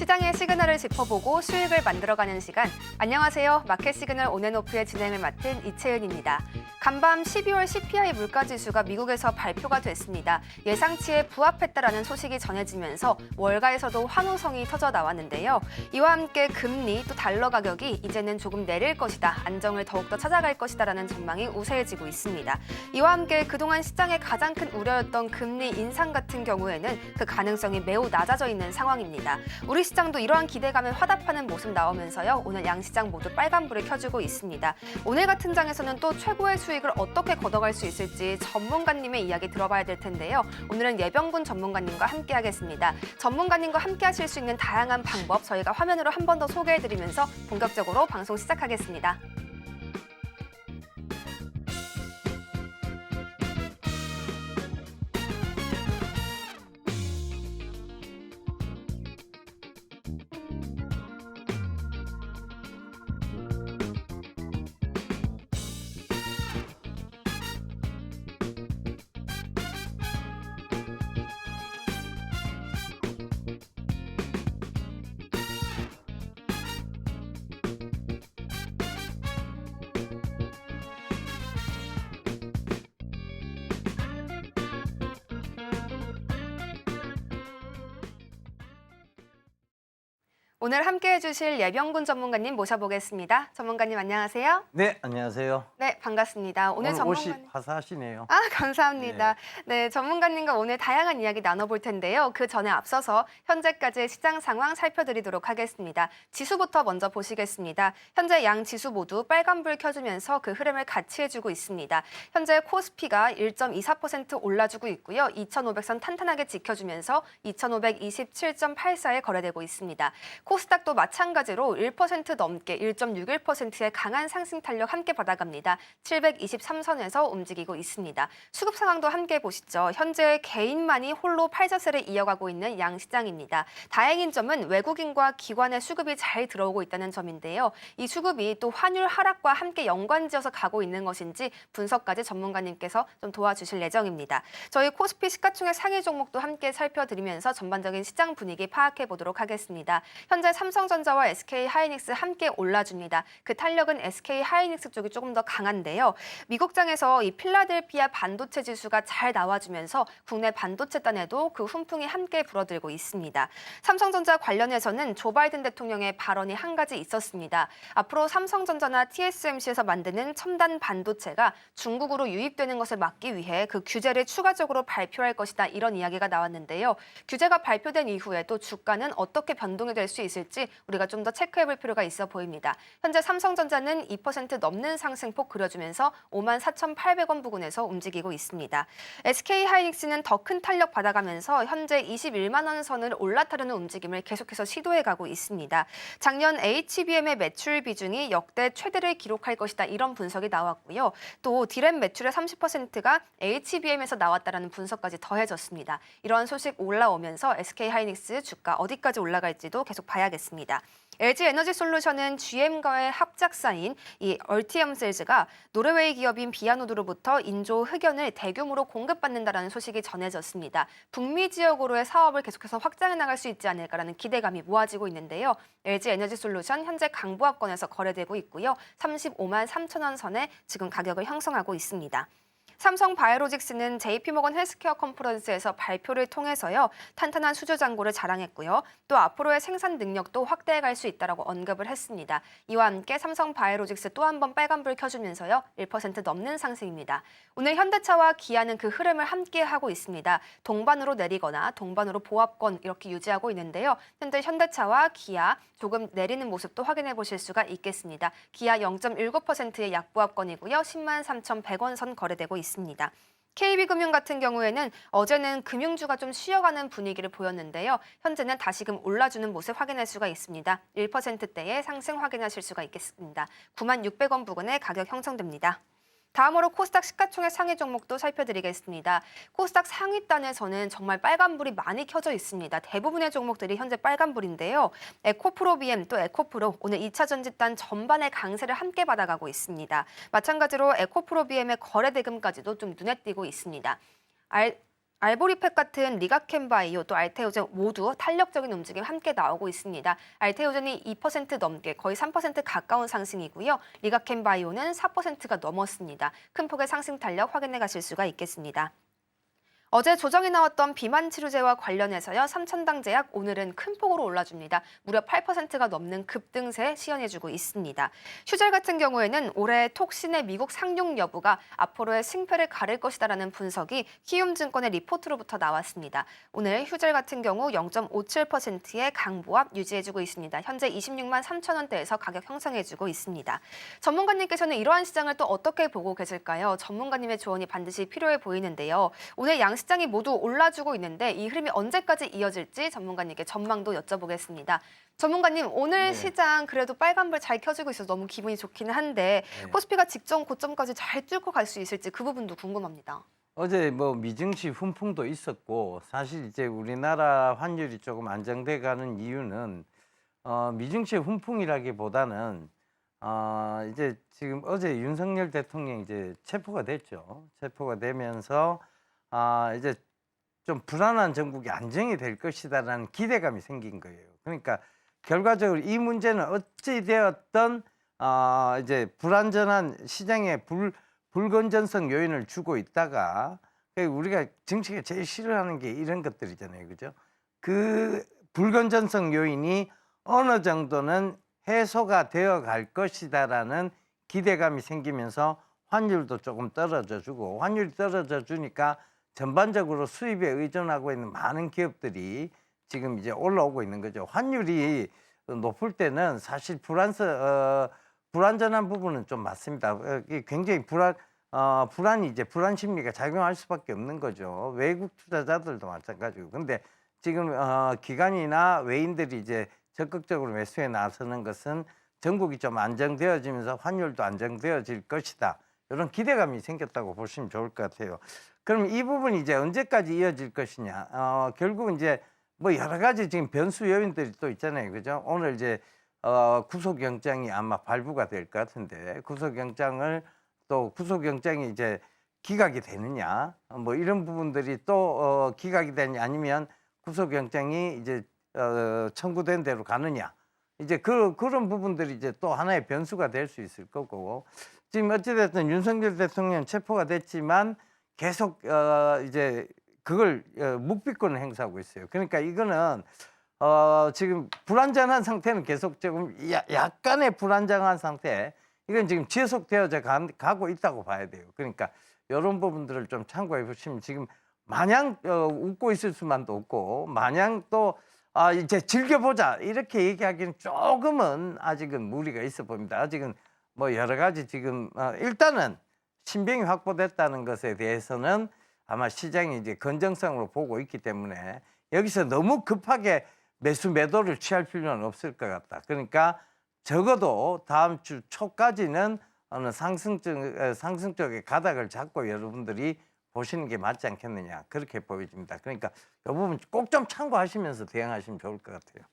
시장의 시그널을 짚어보고 수익을 만들어가는 시간. 안녕하세요. 마켓 시그널 온앤오프의 진행을 맡은 이채은입니다. 간밤 12월 CPI 물가지수가 미국에서 발표가 됐습니다. 예상치에 부합했다라는 소식이 전해지면서 월가에서도 환호성이 터져 나왔는데요. 이와 함께 금리 또 달러 가격이 이제는 조금 내릴 것이다. 안정을 더욱더 찾아갈 것이다라는 전망이 우세해지고 있습니다. 이와 함께 그동안 시장의 가장 큰 우려였던 금리 인상 같은 경우에는 그 가능성이 매우 낮아져 있는 상황입니다. 우리 시장도 이러한 기대감에 화답하는 모습 나오면서요. 오늘 양시장 모두 빨간불을 켜주고 있습니다. 오늘 같은 장에서는 또 최고의 수익을 어떻게 걷어갈 수 있을지 전문가님의 이야기 들어봐야 될 텐데요. 오늘은 예병군 전문가님과 함께 하겠습니다. 전문가님과 함께 하실 수 있는 다양한 방법 저희가 화면으로 한 번 더 소개해드리면서 본격적으로 방송 시작하겠습니다. 오늘 함께 해주실 예병군 전문가님 모셔보겠습니다. 전문가님 안녕하세요. 네, 안녕하세요. 네, 반갑습니다. 오늘 옷이 화사하시네요. 감사합니다. 네, 전문가님과 오늘 다양한 이야기 나눠볼 텐데요. 그 전에 앞서서 현재까지의 시장 상황 살펴드리도록 하겠습니다. 지수부터 먼저 보시겠습니다. 현재 양 지수 모두 빨간불 켜주면서 그 흐름을 같이 해주고 있습니다. 현재 코스피가 1.24% 올라주고 있고요. 2,500선 탄탄하게 지켜주면서 2,527.84에 거래되고 있습니다. 코스닥도 마찬가지로 1% 넘게 1.61%의 강한 상승 탄력 함께 받아갑니다. 723선에서 움직이고 있습니다. 수급 상황도 함께 보시죠. 현재 개인만이 홀로 팔자세를 이어가고 있는 양시장입니다. 다행인 점은 외국인과 기관의 수급이 잘 들어오고 있다는 점인데요. 이 수급이 또 환율 하락과 함께 연관지어서 가고 있는 것인지 분석까지 전문가님께서 좀 도와주실 예정입니다. 저희 코스피 시가총액 상위 종목도 함께 살펴드리면서 전반적인 시장 분위기 파악해 보도록 하겠습니다. 현재 삼성전자와 SK하이닉스 함께 올라줍니다. 그 탄력은 SK하이닉스 쪽이 조금 더 강한데요. 미국장에서 이 필라델피아 반도체 지수가 잘 나와주면서 국내 반도체단에도 그 훈풍이 함께 불어들고 있습니다. 삼성전자 관련해서는 조 바이든 대통령의 발언이 한 가지 있었습니다. 앞으로 삼성전자나 TSMC에서 만드는 첨단 반도체가 중국으로 유입되는 것을 막기 위해 그 규제를 추가적으로 발표할 것이다. 이런 이야기가 나왔는데요. 규제가 발표된 이후에 또 주가는 어떻게 변동이 될 수 있을지 우리가 좀 더 체크해볼 필요가 있어 보입니다. 현재 삼성전자는 2% 넘는 상승폭 그려주면서 54,800원 부근에서 움직이고 있습니다. SK하이닉스는 더 큰 탄력 받아가면서 현재 21만 원 선을 올라타려는 움직임을 계속해서 시도해가고 있습니다. 작년 HBM의 매출 비중이 역대 최대를 기록할 것이다. 이런 분석이 나왔고요. 또 디램 매출의 30%가 HBM에서 나왔다라는 분석까지 더해졌습니다. 이러한 소식 올라오면서 SK하이닉스 주가 어디까지 올라갈지도 계속 봐야겠습니다. LG에너지솔루션은 GM과의 합작사인 이 얼티엄셀즈가 노르웨이 기업인 비아노드로부터 인조 흑연을 대규모로 공급받는다라는 소식이 전해졌습니다. 북미 지역으로의 사업을 계속해서 확장해 나갈 수 있지 않을까라는 기대감이 모아지고 있는데요. LG에너지솔루션 현재 강보합권에서 거래되고 있고요. 35만 3천 원 선에 지금 가격을 형성하고 있습니다. 삼성바이오로직스는 JP모건 헬스케어 컨퍼런스에서 발표를 통해서요. 탄탄한 수주 잔고를 자랑했고요. 또 앞으로의 생산 능력도 확대해갈 수 있다고 언급을 했습니다. 이와 함께 삼성바이오로직스 또 한 번 빨간불 켜주면서요. 1% 넘는 상승입니다. 오늘 현대차와 기아는 그 흐름을 함께하고 있습니다. 동반으로 내리거나 동반으로 보합권 이렇게 유지하고 있는데요. 현재 현대차와 기아 조금 내리는 모습도 확인해 보실 수가 있겠습니다. 기아 0.19%의 약보합권이고요. 10만 3,100원 선 거래되고 있습니다. KB금융 같은 경우에는 어제는 금융주가 좀 쉬어가는 분위기를 보였는데요. 현재는 다시금 올라주는 모습 확인할 수가 있습니다. 1%대의 상승 확인하실 수가 있겠습니다. 9만 600원 부근에 가격 형성됩니다. 다음으로 코스닥 시가총액 상위 종목도 살펴드리겠습니다. 코스닥 상위단에서는 정말 빨간불이 많이 켜져 있습니다. 대부분의 종목들이 현재 빨간불인데요. 에코프로비엠 또 에코프로 오늘 2차 전지단 전반의 강세를 함께 받아가고 있습니다. 마찬가지로 에코프로비엠의 거래 대금까지도 좀 눈에 띄고 있습니다. 알보리팩 같은 리가켄바이오 또 알테오젠 모두 탄력적인 움직임 함께 나오고 있습니다. 알테오젠이 2% 넘게 거의 3% 가까운 상승이고요. 리가켄바이오는 4%가 넘었습니다. 큰 폭의 상승 탄력 확인해 가실 수가 있겠습니다. 어제 조정이 나왔던 비만 치료제와 관련해서요. 삼천당제약 오늘은 큰 폭으로 올라줍니다. 무려 8%가 넘는 급등세 시현해주고 있습니다. 휴젤 같은 경우에는 올해 톡신의 미국 상용 여부가 앞으로의 승패를 가릴 것이다라는 분석이 키움증권의 리포트로부터 나왔습니다. 오늘 휴젤 같은 경우 0.57%의 강보합 유지해주고 있습니다. 현재 26만 3천 원대에서 가격 형성해주고 있습니다. 전문가님께서는 이러한 시장을 또 어떻게 보고 계실까요? 전문가님의 조언이 반드시 필요해 보이는데요. 오늘 양 시장이 모두 올라주고 있는데 이 흐름이 언제까지 이어질지 전문가님께 전망도 여쭤보겠습니다. 전문가님, 오늘 네. 시장 그래도 빨간불 잘 켜지고 있어서 너무 기분이 좋기는 한데 네. 코스피가 직전 고점까지 잘 뚫고 갈 수 있을지 그 부분도 궁금합니다. 어제 뭐 미증시 훈풍도 있었고 사실 이제 우리나라 환율이 조금 안정돼 가는 이유는 미증시 훈풍이라기보다는 이제 지금 어제 윤석열 대통령이 이제 체포가 됐죠. 체포가 되면서 이제 좀 불안한 전국이 안정이 될 것이다라는 기대감이 생긴 거예요. 그러니까 결과적으로 이 문제는 어찌 되었던 이제 불안전한 시장의 불건전성 요인을 주고 있다가 우리가 정치가 제일 싫어하는 게 이런 것들이잖아요, 그죠? 그 불건전성 요인이 어느 정도는 해소가 되어 갈 것이다라는 기대감이 생기면서 환율도 조금 떨어져 주고 환율이 떨어져 주니까 전반적으로 수입에 의존하고 있는 많은 기업들이 지금 이제 올라오고 있는 거죠. 환율이 높을 때는 사실 불안전한 부분은 좀 맞습니다. 굉장히 불안이 이제 불안 심리가 작용할 수밖에 없는 거죠. 외국 투자자들도 마찬가지고. 근데 지금 기관이나 외인들이 이제 적극적으로 매수에 나서는 것은 전국이 좀 안정되어지면서 환율도 안정되어질 것이다. 이런 기대감이 생겼다고 보시면 좋을 것 같아요. 그럼 이 부분이 이제 언제까지 이어질 것이냐? 결국은 이제 뭐 여러 가지 지금 변수 요인들이 또 있잖아요, 그죠? 오늘 이제 구속영장이 아마 발부가 될 것 같은데 구속영장이 이제 기각이 되느냐? 뭐 이런 부분들이 또 기각이 되냐 아니면 구속영장이 이제 청구된 대로 가느냐? 이제 그런 부분들이 이제 또 하나의 변수가 될 수 있을 거고 지금 어찌됐든 윤석열 대통령 체포가 됐지만 계속 이제 그걸 묵비권을 행사하고 있어요. 그러니까 이거는 지금 불안정한 상태는 계속 조금 약간의 불안정한 상태. 이건 지금 지속되어져 가고 있다고 봐야 돼요. 그러니까 이런 부분들을 좀 참고해 보시면 지금 마냥 웃고 있을 수만도 없고 마냥 또 이제 즐겨보자 이렇게 얘기하기는 조금은 아직은 무리가 있어 보입니다. 아직은 뭐 여러 가지 지금 일단은 신병이 확보됐다는 것에 대해서는 아마 시장이 이제 건정성으로 보고 있기 때문에 여기서 너무 급하게 매도를 취할 필요는 없을 것 같다. 그러니까 적어도 다음 주 초까지는 어느 상승 쪽의 가닥을 잡고 여러분들이 보시는 게 맞지 않겠느냐 그렇게 보여집니다. 그러니까 이 부분 꼭 좀 참고하시면서 대응하시면 좋을 것 같아요.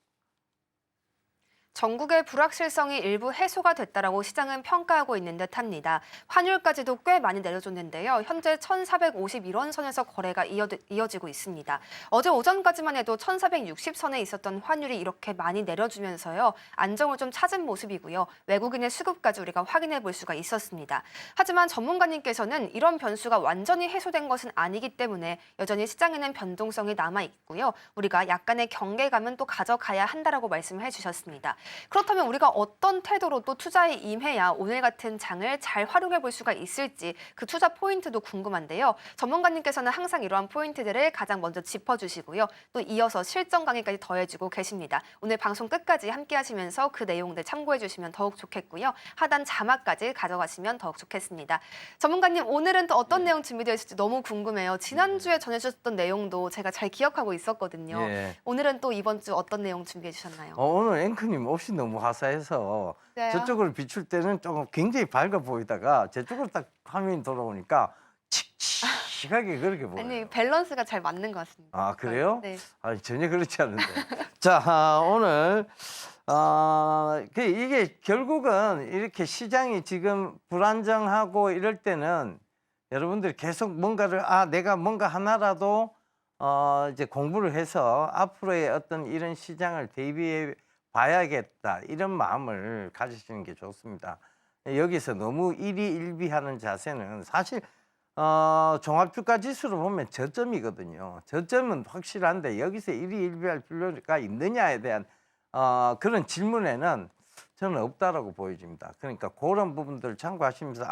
전국의 불확실성이 일부 해소가 됐다라고 시장은 평가하고 있는 듯합니다. 환율까지도 꽤 많이 내려줬는데요. 현재 1,451원 선에서 거래가 이어지고 있습니다. 어제 오전까지만 해도 1,460선에 있었던 환율이 이렇게 많이 내려주면서요. 안정을 좀 찾은 모습이고요. 외국인의 수급까지 우리가 확인해 볼 수가 있었습니다. 하지만 전문가님께서는 이런 변수가 완전히 해소된 것은 아니기 때문에 여전히 시장에는 변동성이 남아 있고요. 우리가 약간의 경계감은 또 가져가야 한다라고 말씀을 해주셨습니다. 그렇다면 우리가 어떤 태도로 또 투자에 임해야 오늘 같은 장을 잘 활용해 볼 수가 있을지 그 투자 포인트도 궁금한데요. 전문가님께서는 항상 이러한 포인트들을 가장 먼저 짚어주시고요. 또 이어서 실전 강의까지 더해주고 계십니다. 오늘 방송 끝까지 함께 하시면서 그 내용들 참고해 주시면 더욱 좋겠고요. 하단 자막까지 가져가시면 더욱 좋겠습니다. 전문가님, 오늘은 또 어떤 내용 준비되어 있을지 너무 궁금해요. 지난주에 전해주셨던 내용도 제가 잘 기억하고 있었거든요. 예. 오늘은 또 이번 주 어떤 내용 준비해 주셨나요? 오늘 앵커님 없이 너무 화사해서 그래요? 저쪽으로 비출 때는 조금 굉장히 밝아 보이다가 저쪽으로 딱 화면이 돌아오니까 칙칙하게 그렇게 보여요. 아니, 밸런스가 잘 맞는 것 같습니다. 아, 그래요? 네. 전혀 그렇지 않은데. 자, 오늘 이게 결국은 이렇게 시장이 지금 불안정하고 이럴 때는 여러분들이 계속 뭔가를 내가 뭔가 하나라도 이제 공부를 해서 앞으로의 어떤 이런 시장을 대비해 봐야겠다 이런 마음을 가지시는 게 좋습니다. 여기서 너무 일희일비하는 자세는 사실 종합주가 지수로 보면 저점이거든요. 저점은 확실한데 여기서 일희일비할 필요가 있느냐에 대한 그런 질문에는 저는 없다라고 보여집니다. 그러니까 그런 부분들을 참고하시면서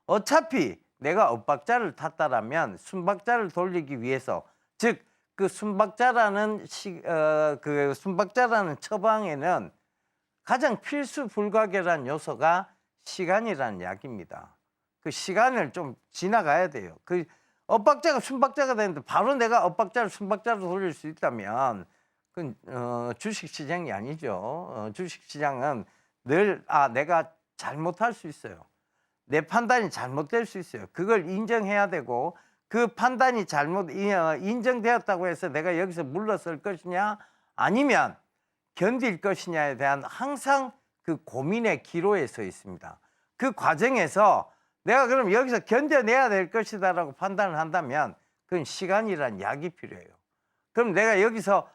어차피 내가 엇박자를 탔다라면 순박자를 돌리기 위해서 즉 그 순박자라는 그 순박자라는 처방에는 가장 필수 불가결한 요소가 시간이라는 이야기입니다. 그 시간을 좀 지나가야 돼요. 그 엇박자가 순박자가 되는데 바로 내가 엇박자를 순박자로 돌릴 수 있다면 그건 주식시장이 아니죠. 주식시장은 늘 내가 잘못할 수 있어요. 내 판단이 잘못될 수 있어요. 그걸 인정해야 되고 그 판단이 잘못 인정되었다고 해서 내가 여기서 물러설 것이냐 아니면 견딜 것이냐에 대한 항상 그 고민의 기로에 서 있습니다. 그 과정에서 내가 그럼 여기서 견뎌내야 될 것이다라고 판단을 한다면 그건 시간이란 약이 필요해요. 그럼 내가 여기서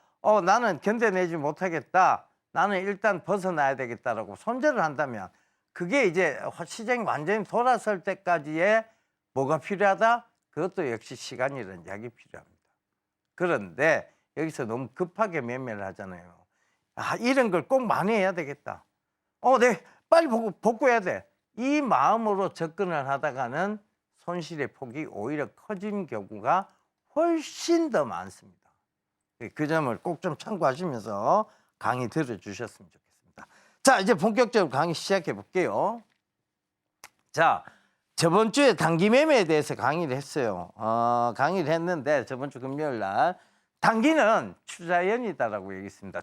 나는 견뎌내지 못하겠다. 나는 일단 벗어나야 되겠다라고 손절을 한다면 그게 이제 시장이 완전히 돌아설 때까지의 뭐가 필요하다? 그것도 역시 시간이라는 약이 필요합니다. 그런데 여기서 너무 급하게 매매를 하잖아요. 이런 걸 꼭 많이 해야 되겠다. 네, 빨리 복구해야 돼. 이 마음으로 접근을 하다가는 손실의 폭이 오히려 커진 경우가 훨씬 더 많습니다. 그 점을 꼭 좀 참고하시면서 강의 들어주셨으면 좋겠습니다. 자, 이제 본격적으로 강의 시작해 볼게요. 자, 저번 주에 단기 매매에 대해서 강의를 했어요. 강의를 했는데 저번 주 금요일 날 단기는 추자연이다라고 얘기했습니다.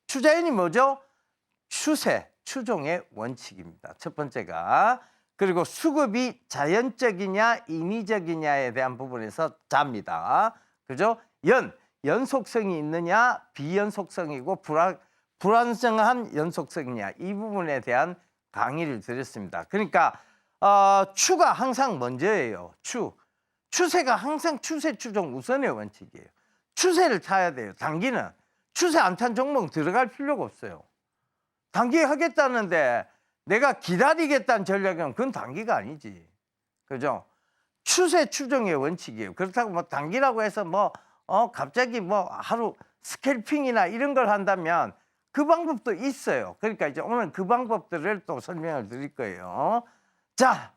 추자연이 뭐죠? 추세, 추종의 원칙입니다. 첫 번째가. 그리고 수급이 자연적이냐 인위적이냐에 대한 부분에서 잡니다. 그죠? 연속성이 있느냐 비연속성이고 불안정한 연속성이냐 이 부분에 대한 강의를 드렸습니다. 그러니까 추가 항상 먼저예요. 추세가 항상 추세 추종 우선의 원칙이에요. 추세를 타야 돼요. 단기는 추세 안 탄 종목 들어갈 필요가 없어요. 단기 하겠다는데 내가 기다리겠다는 전략은 그건 단기가 아니지. 그죠? 추세 추종의 원칙이에요. 그렇다고 뭐 단기라고 해서 갑자기 하루 스캘핑이나 이런 걸 한다면 그 방법도 있어요. 그러니까 이제 오늘 그 방법들을 또 설명을 드릴 거예요. 자,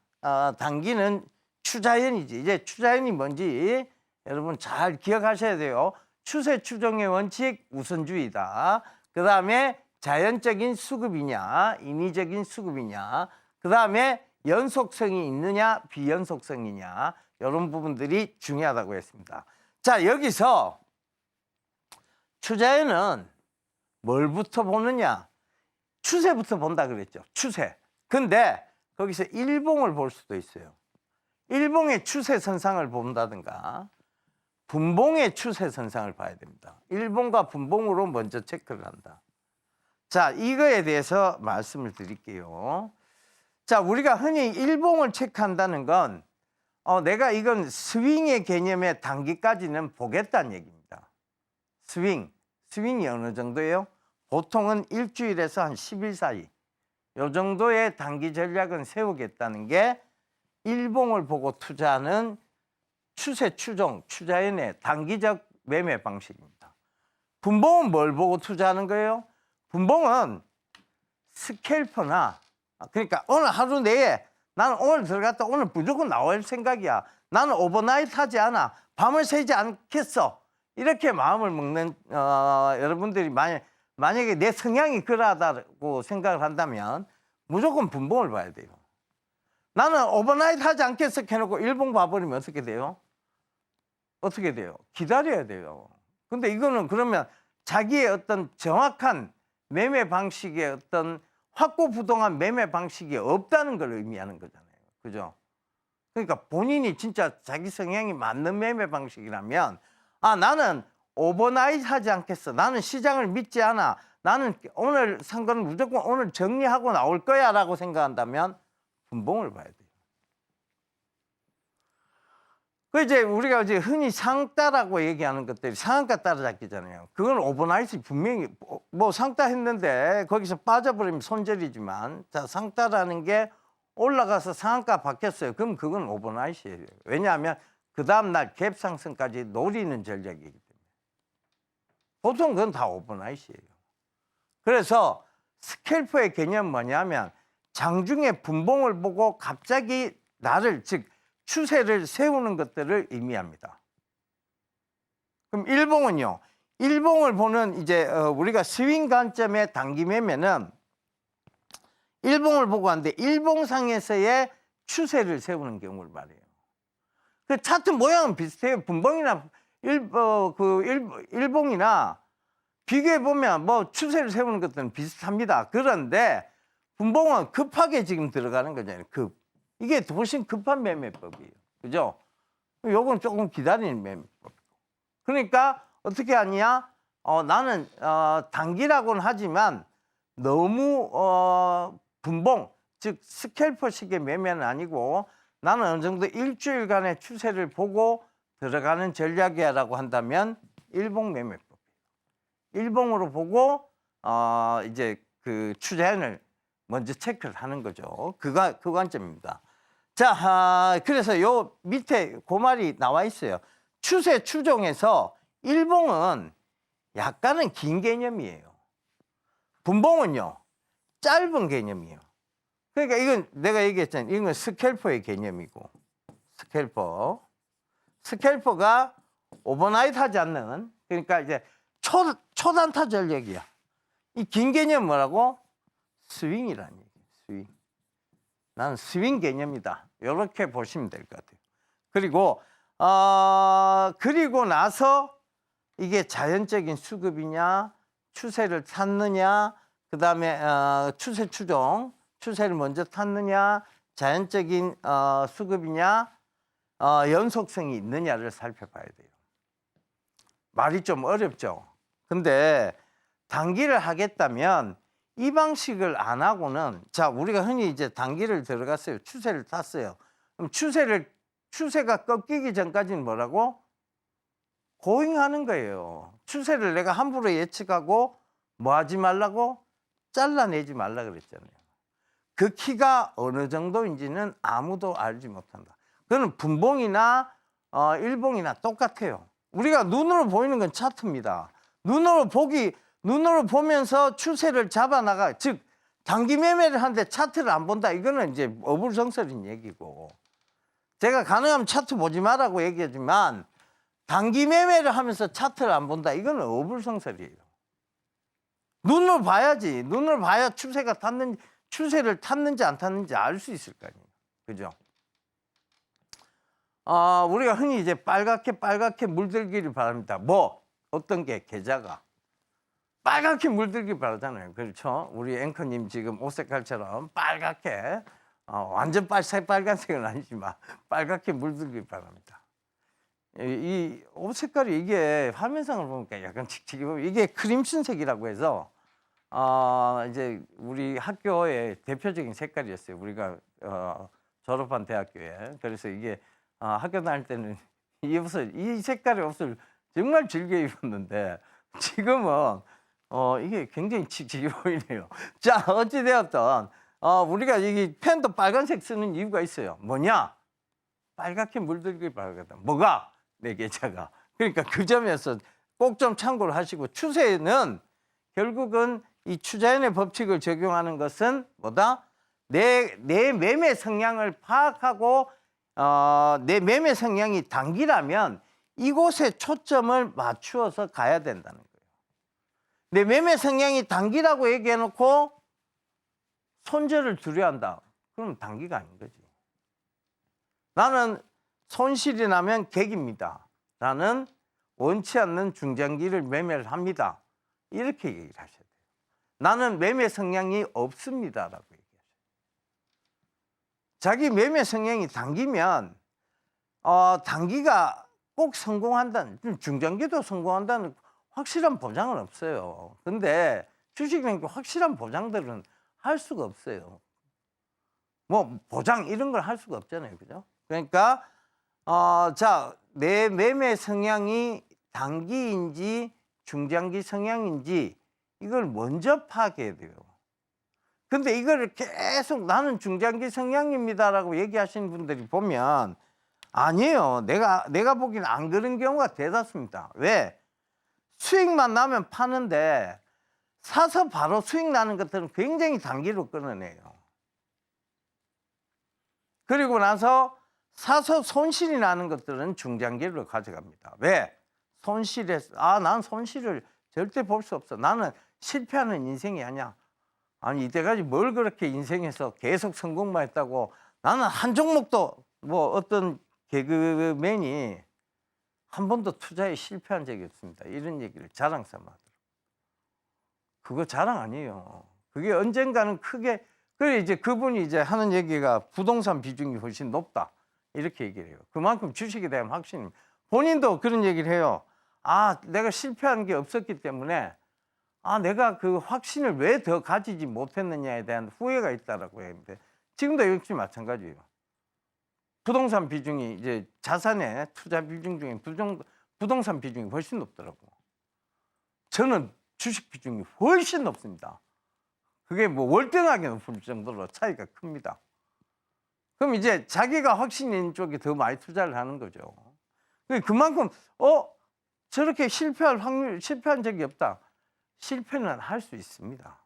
단기는 추자연이지. 이제 추자연이 뭔지 여러분 잘 기억하셔야 돼요. 추세 추종의 원칙 우선주의다. 그 다음에 자연적인 수급이냐 인위적인 수급이냐 그 다음에 연속성이 있느냐 비연속성이냐 이런 부분들이 중요하다고 했습니다. 자, 여기서 추자연은 뭘부터 보느냐? 추세부터 본다 그랬죠. 추세. 근데 거기서 일봉을 볼 수도 있어요. 일봉의 추세 선상을 본다든가 분봉의 추세 선상을 봐야 됩니다. 일봉과 분봉으로 먼저 체크를 한다. 자, 이거에 대해서 말씀을 드릴게요. 자, 우리가 흔히 일봉을 체크한다는 건 내가 이건 스윙의 개념의 단기까지는 보겠다는 얘기입니다. 스윙이 어느 정도예요? 보통은 일주일에서 한 10일 사이 요 정도의 단기 전략은 세우겠다는 게 일봉을 보고 투자하는 추세 추종, 추자연의 단기적 매매 방식입니다. 분봉은 뭘 보고 투자하는 거예요? 분봉은 스캘퍼나 그러니까 오늘 하루 내에 나는 오늘 들어갔다 오늘 무조건 나올 생각이야. 나는 오버나이트 하지 않아. 밤을 새지 않겠어. 이렇게 마음을 먹는 여러분들이 만약에 내 성향이 그러하다고 생각을 한다면 무조건 분봉을 봐야 돼요. 나는 오버나이트 하지 않겠어 해놓고 일봉 봐버리면 어떻게 돼요? 어떻게 돼요? 기다려야 돼요. 근데 이거는 그러면 자기의 어떤 정확한 매매 방식의 어떤 확고부동한 매매 방식이 없다는 걸 의미하는 거잖아요. 그죠? 그러니까 본인이 진짜 자기 성향이 맞는 매매 방식이라면 나는 오버나이트 하지 않겠어. 나는 시장을 믿지 않아. 나는 오늘 산 거는 무조건 오늘 정리하고 나올 거야 라고 생각한다면 분봉을 봐야 돼요. 그 이제 우리가 이제 흔히 상따라고 얘기하는 것들이 상한가 따라잡기잖아요. 그건 오버나이트 분명히 뭐 상따 했는데 거기서 빠져버리면 손절이지만 자 상따라는 게 올라가서 상한가 바뀌었어요. 그럼 그건 오버나이트예요. 왜냐하면 그 다음 날 갭 상승까지 노리는 전략이기 때문에 보통 그건 다 오버나이트예요. 그래서 스캘퍼의 개념은 뭐냐면 장중에 분봉을 보고 갑자기 나를 즉 추세를 세우는 것들을 의미합니다. 그럼 일봉은요. 일봉을 보는 이제 우리가 스윙 관점의 단기 매매는 일봉을 보고 하는데 일봉상에서의 추세를 세우는 경우를 말해요. 그 차트 모양은 비슷해요. 분봉이나 일봉이나 비교해 보면 뭐 추세를 세우는 것들은 비슷합니다. 그런데 분봉은 급하게 지금 들어가는 거잖아요. 이게 훨씬 급한 매매법이에요. 그죠? 요건 조금 기다리는 매매법. 그러니까 어떻게 하냐? 나는 단기라고는 하지만 너무 분봉, 즉 스캘퍼식의 매매는 아니고 나는 어느 정도 일주일간의 추세를 보고 들어가는 전략이야라고 한다면 일봉 매매법. 일봉으로 보고 이제 그 추세선을 먼저 체크를 하는 거죠. 그 관점입니다. 자, 그래서 요 밑에 그 말이 나와 있어요. 추세 추종에서 일봉은 약간은 긴 개념이에요. 분봉은요, 짧은 개념이에요. 그러니까 이건 내가 얘기했잖아요. 이건 스캘퍼의 개념이고, 스캘퍼가 오버나이트 하지 않는, 그러니까 이제 초단타 전략이야. 이 긴 개념 뭐라고? 스윙이라는 얘기예요. 스윙. 나는 스윙 개념이다. 이렇게 보시면 될 것 같아요. 그리고 나서 이게 자연적인 수급이냐, 추세를 탔느냐, 그 다음에 추세 추종, 추세를 먼저 탔느냐, 자연적인 수급이냐, 연속성이 있느냐를 살펴봐야 돼요. 말이 좀 어렵죠. 근데 단기를 하겠다면 이 방식을 안 하고는 자 우리가 흔히 이제 단기를 들어갔어요. 추세를 탔어요. 그럼 추세가 꺾이기 전까지는 뭐라고? 고잉하는 거예요. 추세를 내가 함부로 예측하고 뭐 하지 말라고? 잘라내지 말라 그랬잖아요. 그 키가 어느 정도인지는 아무도 알지 못한다. 그건 분봉이나 일봉이나 똑같아요. 우리가 눈으로 보이는 건 차트입니다. 눈으로 보면서 추세를 잡아나가, 즉 단기 매매를 하는데 차트를 안 본다. 이거는 이제 어불성설인 얘기고, 제가 가능하면 차트 보지 마라고 얘기하지만 단기 매매를 하면서 차트를 안 본다. 이거는 어불성설이에요. 눈으로 봐야지. 눈으로 봐야 추세를 탔는지 안 탔는지 알 수 있을 거 아니에요. 그죠? 우리가 흔히 이제 빨갛게 물들기를 바랍니다. 어떤 게 계좌가 빨갛게 물들기 바라잖아요. 그렇죠? 우리 앵커님 지금 옷 색깔처럼 빨갛게 완전 새빨간색은 아니지만 빨갛게 물들기 바랍니다. 이 옷 색깔이 이게 화면상을 보니까 약간 칙칙이 보면 이게 크림슨색이라고 해서 이제 우리 학교의 대표적인 색깔이었어요. 우리가 졸업한 대학교에. 그래서 이게 학교 다닐 때는 이 색깔의 옷을 정말 즐겨 입었는데 지금은 이게 굉장히 칙칙이 보이네요. 자, 어찌되었든 우리가 이 펜도 빨간색 쓰는 이유가 있어요. 뭐냐? 빨갛게 물들기 바라거든. 뭐가? 내 계좌가. 그러니까 그 점에서 꼭 좀 참고를 하시고, 추세는 결국은 이 추자연의 법칙을 적용하는 것은 뭐다? 내 매매 성향을 파악하고 내 매매 성향이 단기라면 이곳에 초점을 맞추어서 가야 된다는 거예요. 내 매매 성향이 단기라고 얘기해놓고 손절을 두려워한다. 그럼 단기가 아닌 거지. 나는 손실이 나면 객입니다. 나는 원치 않는 중장기를 매매를 합니다. 이렇게 얘기를 하셔야 돼요. 나는 매매 성향이 없습니다라고 얘기하셔야 돼요. 자기 매매 성향이 단기면 단기가 꼭 성공한다는, 중장기도 성공한다는 확실한 보장은 없어요. 근데 주식은 확실한 보장들은 할 수가 없어요. 뭐 보장 이런 걸 할 수가 없잖아요. 그죠? 그러니까 자, 내 매매 성향이 단기인지 중장기 성향인지 이걸 먼저 파악해야 돼요. 근데 이거를 계속 나는 중장기 성향입니다라고 얘기하시는 분들이 보면 아니에요. 내가 보기엔 안 그런 경우가 대다수입니다. 왜? 수익만 나면 파는데 사서 바로 수익 나는 것들은 굉장히 단기로 끊어내요. 그리고 나서 사서 손실이 나는 것들은 중장기로 가져갑니다. 왜? 난 손실을 절대 볼 수 없어. 나는 실패하는 인생이 아니야. 아니, 이때까지 뭘 그렇게 인생에서 계속 성공만 했다고. 나는 한 종목도 뭐 어떤 개그맨이 한 번도 투자에 실패한 적이 없습니다. 이런 얘기를 자랑 삼아 하더라고요. 그거 자랑 아니에요. 그게 언젠가는 크게, 그래 이제 그분이 이제 하는 얘기가 부동산 비중이 훨씬 높다. 이렇게 얘기를 해요. 그만큼 주식에 대한 확신. 본인도 그런 얘기를 해요. 내가 실패한 게 없었기 때문에 내가 그 확신을 왜 더 가지지 못했느냐에 대한 후회가 있다라고 했는데 지금도 역시 마찬가지예요. 부동산 비중이 이제 자산의 투자 비중 중에 부동산 비중이 훨씬 높더라고. 저는 주식 비중이 훨씬 높습니다. 그게 뭐 월등하게 높을 정도로 차이가 큽니다. 그럼 이제 자기가 확신 있는 쪽에 더 많이 투자를 하는 거죠. 그만큼 저렇게 실패한 적이 없다. 실패는 할 수 있습니다.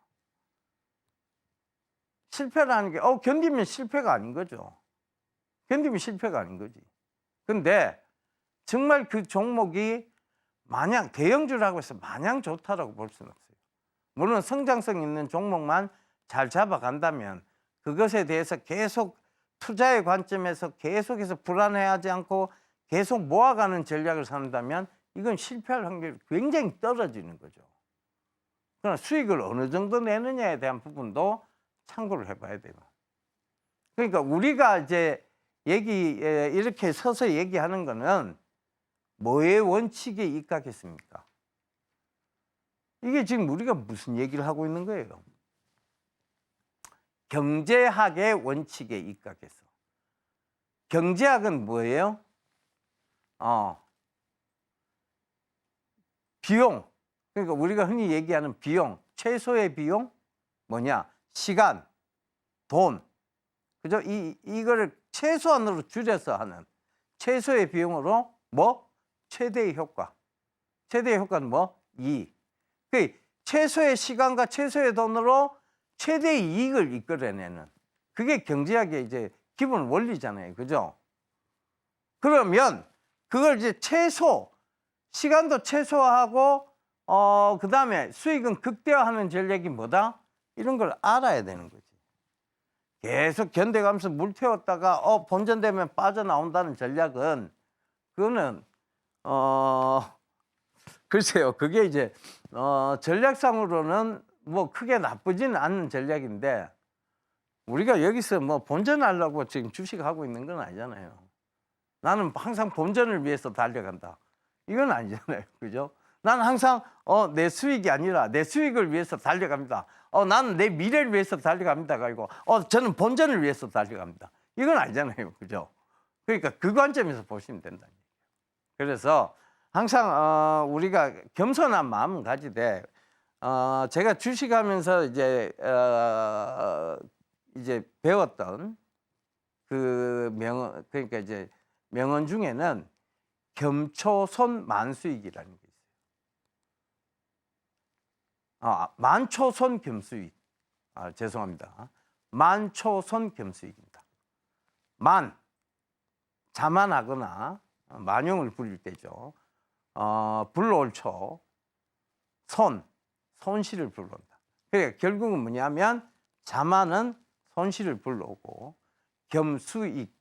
실패라는 게 견디면 실패가 아닌 거죠. 견디면 실패가 아닌 거지. 근데 정말 그 종목이 마냥 대형주라고 해서 마냥 좋다라고 볼 수는 없어요. 물론 성장성 있는 종목만 잘 잡아간다면 그것에 대해서 계속 투자의 관점에서 계속해서 불안해하지 않고 계속 모아가는 전략을 삼는다면 이건 실패할 확률이 굉장히 떨어지는 거죠. 그러나 수익을 어느 정도 내느냐에 대한 부분도 참고를 해봐야 돼요. 그러니까 우리가 이제 이렇게 서서 얘기하는 거는 뭐의 원칙에 입각했습니까? 이게 지금 우리가 무슨 얘기를 하고 있는 거예요? 경제학의 원칙에 입각해서. 경제학은 뭐예요? 비용. 그러니까 우리가 흔히 얘기하는 비용, 최소의 비용, 뭐냐? 시간, 돈. 그죠? 이거를 최소한으로 줄여서 하는 최소의 비용으로 최대의 효과. 최대의 효과는 그 최소의 시간과 최소의 돈으로 최대의 이익을 이끌어내는 그게 경제학의 이제 기본 원리잖아요. 그죠? 그러면 그걸 이제 시간도 최소화하고 그다음에 수익은 극대화하는 전략이 뭐다? 이런 걸 알아야 되는 거지. 계속 견뎌가면서 물 태웠다가 본전되면 빠져나온다는 전략은 그거는 글쎄요. 그게 이제 전략상으로는 뭐 크게 나쁘지는 않은 전략인데 우리가 여기서 뭐 본전하려고 지금 주식하고 있는 건 아니잖아요. 나는 항상 본전을 위해서 달려간다. 이건 아니잖아요. 그죠? 나는 항상 내 수익이 아니라 내 수익을 위해서 달려갑니다. 나는 내 미래를 위해서 달려갑니다. 가지고 저는 본전을 위해서 달려갑니다. 이건 아니잖아요. 그죠? 그러니까 그 관점에서 보시면 된다. 그래서 항상 우리가 겸손한 마음을 가지되 제가 주식하면서 이제 배웠던 그 그러니까 이제 명언 중에는 겸초손 만수익이라는 게 있어요. 만초손 겸수익. 죄송합니다. 만초손 겸수익입니다. 자만하거나 만용을 부릴 때죠. 불러올 초, 손실을 불러온다. 그러니까 결국은 뭐냐면 자만은 손실을 불러오고 겸수익,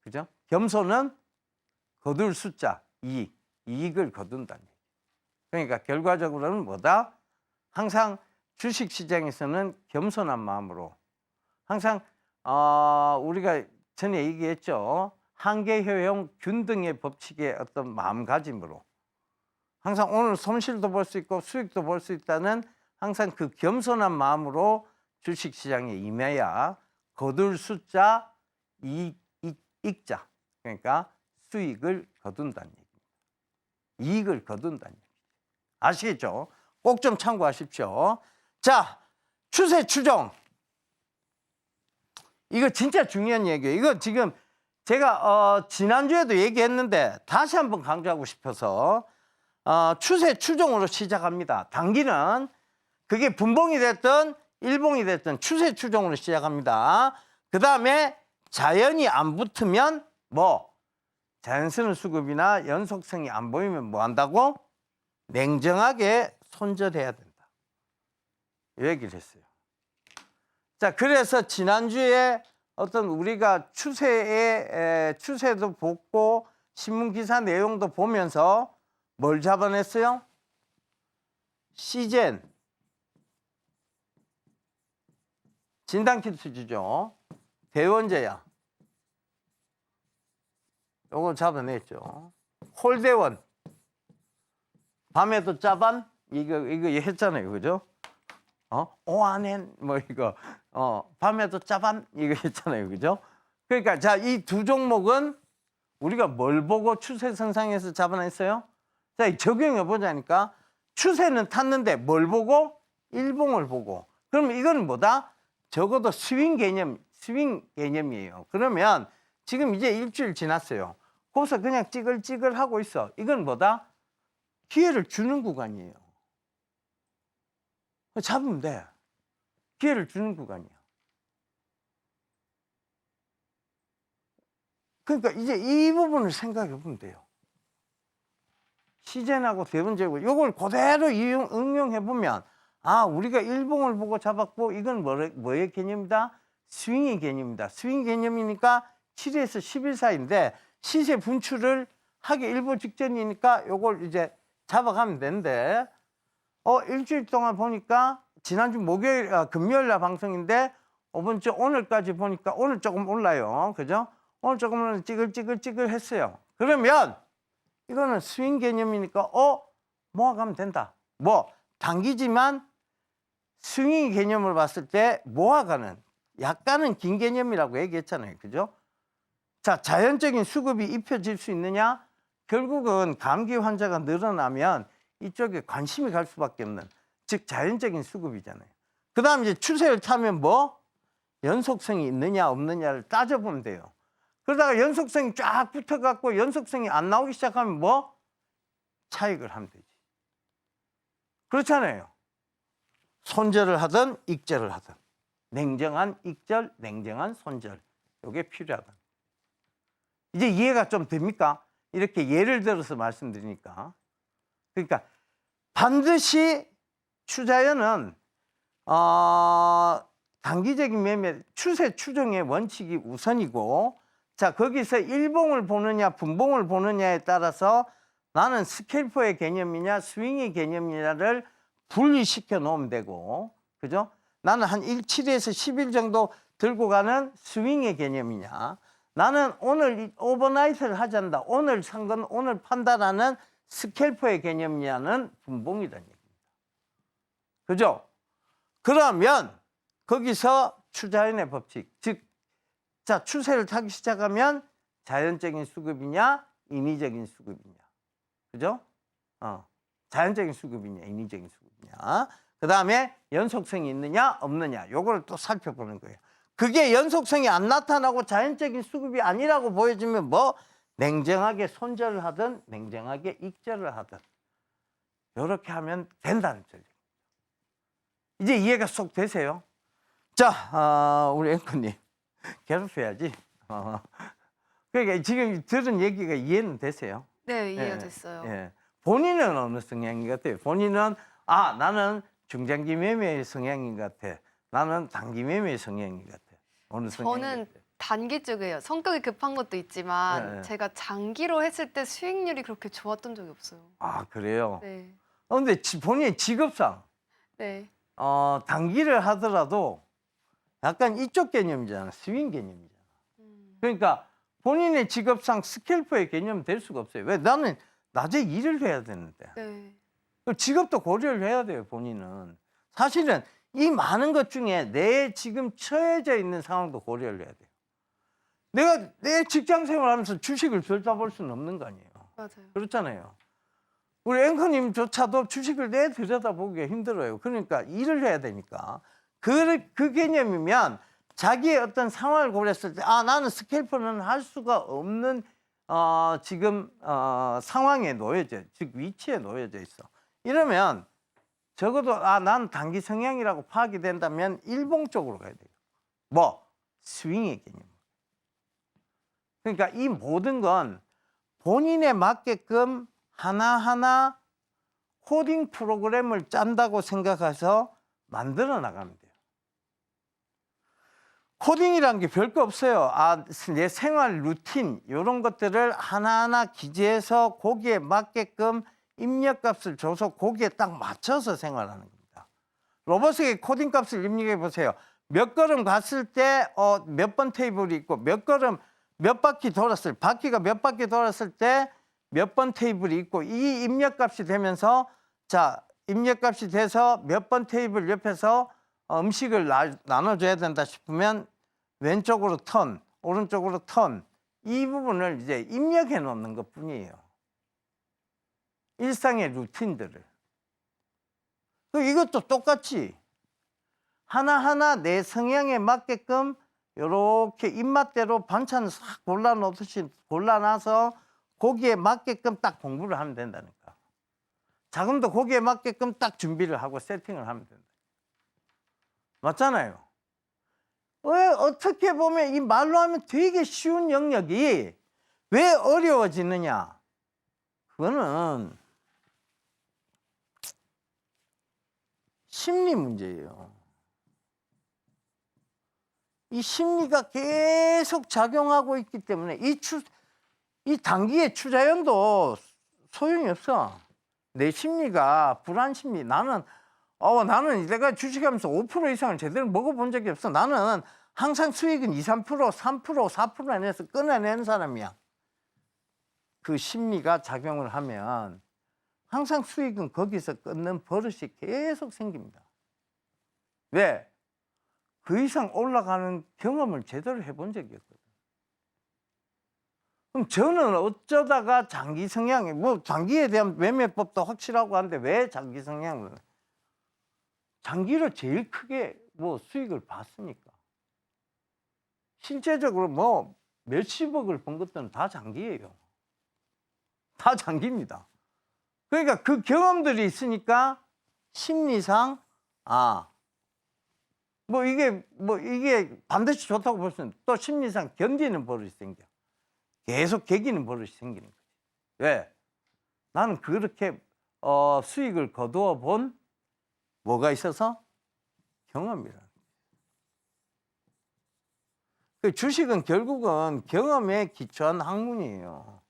그죠? 겸손은 거둘 숫자, 이익을 거둔다는 얘기. 그러니까 결과적으로는 뭐다? 항상 주식시장에서는 겸손한 마음으로 항상 우리가 전에 얘기했죠. 한계효용 균등의 법칙의 어떤 마음가짐으로 항상 오늘 손실도 볼 수 있고 수익도 볼 수 있다는 항상 그 겸손한 마음으로 주식시장에 임해야 거둘 숫자, 익자. 그러니까 수익을 거둔다는 얘기입니다. 이익을 거둔다는 얘기죠. 아시겠죠? 꼭 좀 참고하십시오. 자, 추세 추종. 이거 진짜 중요한 얘기예요. 이거 지금 제가 지난주에도 얘기했는데 다시 한번 강조하고 싶어서 추세 추종으로 시작합니다. 단기는 그게 분봉이 됐든 일봉이 됐든 추세 추종으로 시작합니다. 그 다음에 자연이 안 붙으면 뭐 자연스러운 수급이나 연속성이 안 보이면 뭐 한다고? 냉정하게 손절해야 된다. 이 얘기를 했어요. 자, 그래서 지난주에 어떤 우리가 추세도 보고 신문기사 내용도 보면서 뭘 잡아냈어요? 시젠. 진단키트주죠. 대원제야. 요거 잡아냈죠. 홀대원. 밤에도 짜반? 이거 했잖아요. 그죠? 오아넨 뭐 이거 밤에도 짜반 이거 했잖아요. 그죠? 그러니까 자, 이 두 종목은 우리가 뭘 보고 추세 선상에서 잡아냈어요? 자, 적용해 보자니까 추세는 탔는데 뭘 보고? 일봉을 보고. 그럼 이건 뭐다? 적어도 스윙 개념이에요. 그러면 지금 이제 일주일 지났어요. 거기서 그냥 찌글찌글 하고 있어. 이건 뭐다? 기회를 주는 구간이에요. 잡으면 돼. 기회를 주는 구간이야. 그러니까 이제 이 부분을 생각해 보면 돼요. 시젠하고 대원제고 이걸 그대로 응용해 보면 우리가 일봉을 보고 잡았고 이건 뭐의 개념이다? 스윙의 개념이다. 스윙 개념이니까 7에서 10일 사이인데 시세 분출을 하기 일보 직전이니까 요걸 이제 잡아가면 되는데 일주일 동안 보니까 지난주 금요일 날 방송인데 이번 주 오늘까지 보니까 오늘 조금 올라요. 그죠? 오늘 조금 찌글찌글 했어요. 그러면 이거는 스윙 개념이니까 모아가면 된다. 뭐 단기지만 스윙 개념을 봤을 때 모아가는 약간은 긴 개념이라고 얘기했잖아요. 그죠? 자, 자연적인 수급이 입혀질 수 있느냐? 결국은 감기 환자가 늘어나면 이쪽에 관심이 갈 수밖에 없는, 즉 자연적인 수급이잖아요. 그 다음 이제 추세를 타면 뭐? 연속성이 있느냐 없느냐를 따져보면 돼요. 그러다가 연속성이 쫙 붙어갖고 연속성이 안 나오기 시작하면 뭐? 차익을 하면 되지. 그렇잖아요. 손절을 하든 익절을 하든 냉정한 익절, 냉정한 손절, 이게 필요하다. 이제 이해가 좀 됩니까? 이렇게 예를 들어서 말씀드리니까. 그러니까 반드시 추자연은 단기적인 매매 추세 추종의 원칙이 우선이고, 자, 거기서 일봉을 보느냐 분봉을 보느냐에 따라서 나는 스캘퍼의 개념이냐 스윙의 개념이냐를 분리시켜 놓으면 되고, 그죠? 나는 한 7에서 10일 정도 들고 가는 스윙의 개념이냐, 나는 오늘 오버나이트를 하잔다, 오늘 산 건 오늘 판다라는 스캘퍼의 개념이냐는 분봉이라는 얘기입니다. 그죠? 그러면 거기서 추자연의 법칙, 즉, 자, 추세를 타기 시작하면 자연적인 수급이냐 인위적인 수급이냐, 그죠? 자연적인 수급이냐 인위적인 수급이냐, 그 다음에 연속성이 있느냐 없느냐, 요거를 또 살펴보는 거예요. 그게 연속성이 안 나타나고 자연적인 수급이 아니라고 보여지면 뭐 냉정하게 손절을 하든 냉정하게 익절을 하든 이렇게 하면 된다는 소리. 이제 이해가 쏙 되세요? 자, 우리 앵커님 괴롭혀야지. 그러니까 지금 들은 얘기가 이해는 되세요? 네, 이해가 됐어요. 예. 본인은 어느 성향인 것 같아요? 본인은 나는 중장기 매매의 성향인 것 같아, 나는 단기 매매의 성향인 것 같아. 어느 성향인 것 저는 같아요? 단기 쪽이에요. 성격이 급한 것도 있지만 네. 제가 장기로 했을 때 수익률이 그렇게 좋았던 적이 없어요. 그래요? 네. 근데 본인의 직업상 네. 단기를 하더라도 약간 이쪽 개념이잖아. 스윙 개념이잖아. 그러니까 본인의 직업상 스캘퍼의 개념은 될 수가 없어요. 왜? 나는 낮에 일을 해야 되는데. 네. 직업도 고려를 해야 돼요, 본인은. 사실은 이 많은 것 중에 내 지금 처해져 있는 상황도 고려를 해야 돼요. 내가 내 직장 생활하면서 주식을 들여다볼 수는 없는 거 아니에요. 맞아요. 그렇잖아요. 우리 앵커님조차도 주식을 내 들여다보기가 힘들어요. 그러니까 일을 해야 되니까. 그 개념이면 자기의 어떤 상황을 고려했을 때, 아, 나는 스캘퍼는 할 수가 없는, 지금, 상황에 놓여져, 즉 위치에 놓여져 있어. 이러면 적어도, 아, 난 단기 성향이라고 파악이 된다면 일봉 쪽으로 가야 돼요. 뭐? 스윙의 개념. 그러니까 이 모든 건 본인에 맞게끔 하나하나 코딩 프로그램을 짠다고 생각해서 만들어 나가면 돼요. 코딩이란 게 별거 없어요. 아, 내 생활 루틴 이런 것들을 하나하나 기재해서 거기에 맞게끔 입력값을 줘서 거기에 딱 맞춰서 생활하는 겁니다. 로봇에게 코딩 값을 입력해 보세요. 몇 걸음 갔을 때 몇 번 테이블이 있고 몇 걸음 몇 바퀴 돌았을 바퀴가 몇 바퀴 돌았을 때 몇 번 테이블이 있고 이 입력값이 되면서 자 입력값이 돼서 몇 번 테이블 옆에서 음식을 나눠줘야 된다 싶으면 왼쪽으로 턴, 오른쪽으로 턴 이 부분을 이제 입력해 놓는 것 뿐이에요. 일상의 루틴들을. 이것도 똑같이 하나하나 내 성향에 맞게끔 이렇게 입맛대로 반찬을 싹 골라놓듯이 골라놔서 거기에 맞게끔 딱 공부를 하면 된다니까. 자금도 거기에 맞게끔 딱 준비를 하고 세팅을 하면 된다. 맞잖아요. 왜 어떻게 보면 이 말로 하면 되게 쉬운 영역이 왜 어려워지느냐? 그거는 심리 문제예요. 이 심리가 계속 작용하고 있기 때문에 이 단기의 추자연도 소용이 없어. 내 심리가 불안 심리. 나는 내가 주식하면서 5% 이상을 제대로 먹어본 적이 없어. 나는 항상 수익은 2, 3%, 3%, 4% 안에서 끊어내는 사람이야. 그 심리가 작용을 하면 항상 수익은 거기서 끊는 버릇이 계속 생깁니다. 왜? 그 이상 올라가는 경험을 제대로 해본 적이 없거든. 그럼 저는 어쩌다가 장기 성향이, 뭐 장기에 대한 매매법도 확실하고 한데 왜 장기 성향을? 장기로 제일 크게 뭐 수익을 봤으니까. 실제적으로 뭐 몇십억을 번 것들은 다 장기예요. 다 장기입니다. 그러니까 그 경험들이 있으니까 심리상 뭐 이게 반드시 좋다고 볼 수는 또 심리상 견디는 버릇이 생겨. 계속 개기는 버릇이 생기는 거지. 왜? 나는 그렇게 수익을 거두어 본 뭐가 있어서? 경험이라는 거예요. 그 주식은 결국은 경험에 기초한 학문이에요.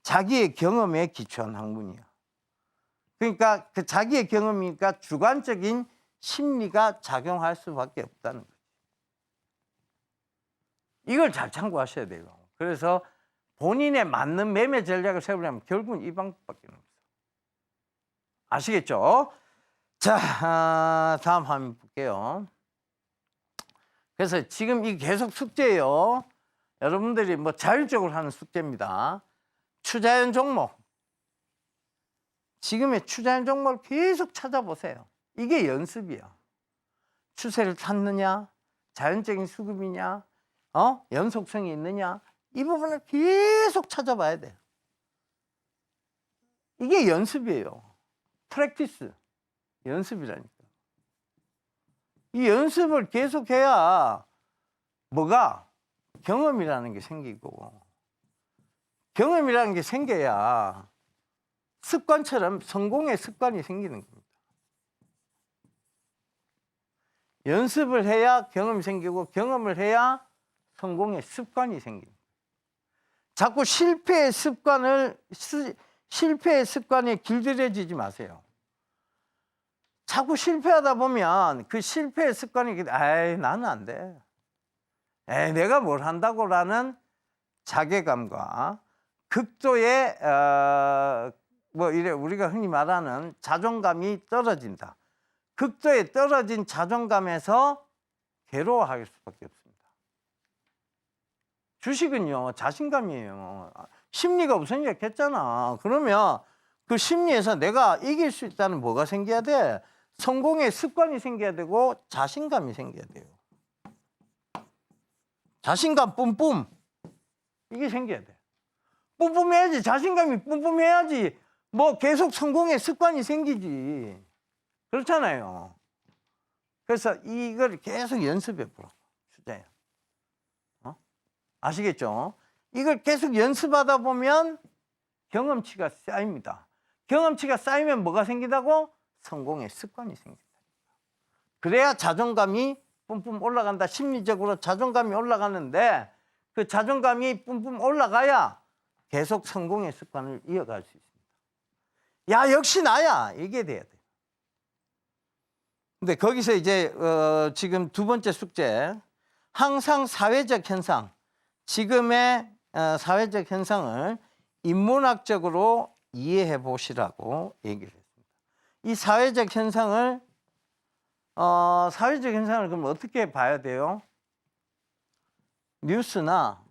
자기의 경험에 기초한 학문이야. 그러니까 그 자기의 경험이니까 주관적인 심리가 작용할 수밖에 없다는 거죠. 이걸 잘 참고하셔야 돼요. 그래서 본인에 맞는 매매 전략을 세우려면 결국은 이 방법밖에 없어요. 아시겠죠? 자, 다음 화면 볼게요. 그래서 지금 이 계속 숙제예요. 여러분들이 뭐 자율적으로 하는 숙제입니다. 추자연 종목. 지금의 추자연 종목을 계속 찾아보세요. 이게 연습이야. 추세를 탔느냐, 자연적인 수급이냐, 연속성이 있느냐, 이 부분을 계속 찾아봐야 돼요. 이게 연습이에요. 프랙티스. 연습이라니까. 이 연습을 계속해야 뭐가? 경험이라는 게 생기고, 경험이라는 게 생겨야 습관처럼 성공의 습관이 생기는 겁니다. 연습을 해야 경험이 생기고 경험을 해야 성공의 습관이 생깁니다. 자꾸 실패의 습관에 길들여지지 마세요. 자꾸 실패하다 보면 그 실패의 습관이 에이 나는 안 돼. 에이 내가 뭘 한다고라는 자괴감과 극도의 우리가 흔히 말하는 자존감이 떨어진다. 극도에 떨어진 자존감에서 괴로워할 수밖에 없습니다. 주식은요, 자신감이에요. 심리가 우선이라 했잖아. 그러면 그 심리에서 내가 이길 수 있다는 뭐가 생겨야 돼? 성공의 습관이 생겨야 되고 자신감이 생겨야 돼요. 자신감 뿜뿜. 이게 생겨야 돼. 뿜뿜해야지. 자신감이 뿜뿜해야지. 뭐 계속 성공의 습관이 생기지. 그렇잖아요. 그래서 이걸 계속 연습해 보라고. 주제야. 아시겠죠? 이걸 계속 연습하다 보면 경험치가 쌓입니다. 경험치가 쌓이면 뭐가 생기다고? 성공의 습관이 생긴다. 그래야 자존감이 뿜뿜 올라간다. 심리적으로 자존감이 올라가는데 그 자존감이 뿜뿜 올라가야 계속 성공의 습관을 이어갈 수 있습니다. 야, 역시 나야. 이게 돼야 돼. 근데 거기서 이제 지금 두 번째 숙제. 항상 사회적 현상, 지금의 사회적 현상을 인문학적으로 이해해 보시라고 얘기를 했습니다. 이 사회적 현상을 그럼 어떻게 봐야 돼요? 뉴스나